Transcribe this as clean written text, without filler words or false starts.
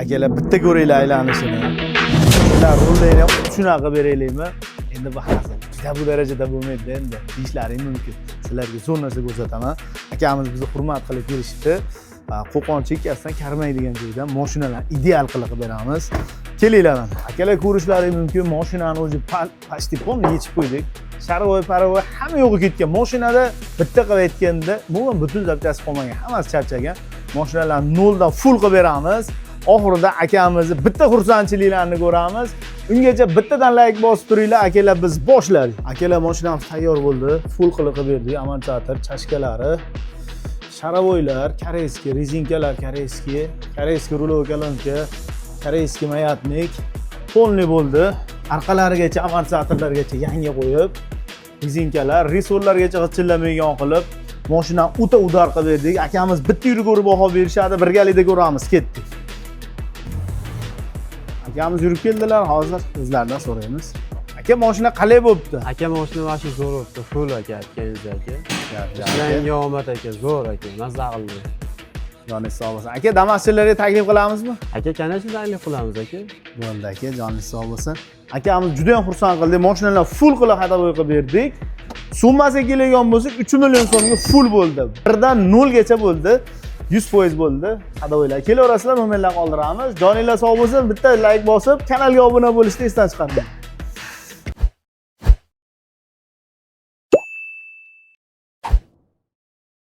Akalar bitta ko'ringlar aylanishini. Ular rollarni shunaqa beraylikmi? Endi bahasi juda bu darajada bo'lmaydi endi. Deyishlaring mumkin. Sizlarga zo'r narsa ko'rsataman. Akamiz bizni hurmat qilib kelishdi. Qo'qon chekkasidan Karmaydigan joydan mashinalarni ideal qilib beramiz. Kelinglar mana. Akalar ko'rishlaring mumkin. Mashinani o'zi почти полный yechib qo'ydik. Sharoy, paroy hamma yo'g'i ketgan. Mashinada bitta qilib aytganda, umuman butun zapchasi qolmagan. Hammasi charchagan. Mashinalarni noldan full qilib beramiz. Oxirida akamizni bitta xursandchiliklarni ko'ramiz. Ungacha bittadan like bosib turinglar, akalar biz boshladik. Akalar mashinamiz tayyor bo'ldi. Full qilib berdik. Amortizator, chashkalari, sharovoylar, koreyskiy rezinkalar, koreyskiy rulovkalanka, koreyskiy mayatnik полный bo'ldi. Arqalarigacha, amortizatorlargacha yangi qo'yib, rezinkalar, resorlargacha g'ijillamagan qilib, mashinani o'ta udar qilib berdik. Akamiz bitta yurib ko'rib baho berishadi, birgalikda ko'ramiz, ketdik. Akamiz yurib keldilar, hozir o'zlaridan so'raymiz. Aka, mashina qalay bo'libdi? Aka, mashina vashi zo'r bo'libdi, full aka, aytganingiz aka. Yangi omad aka, zo'r aka, mazza qildi. Joningiz sog' bo'lsin. Aka, damaschilarga taklif qilamizmi? Aka, qancha taklif qilamiz aka? Bo'ldi aka, joningiz sog' bo'lsin. Akamiz juda ham xursand qildik. Mashinalarni full qilib xadovoy qilib berdik. Summasiga kelgan bo'lsak 3 million so'mga full bo'ldi. 1 dan 0 gacha bo'ldi. 100% bo'ldi. Xadovoylar kelaverasizlar, nomerlarni qoldiramiz. Joninglar sog' bo'lsin. Bitta like bosib, kanalga obuna bo'lishni esdan chiqarmang.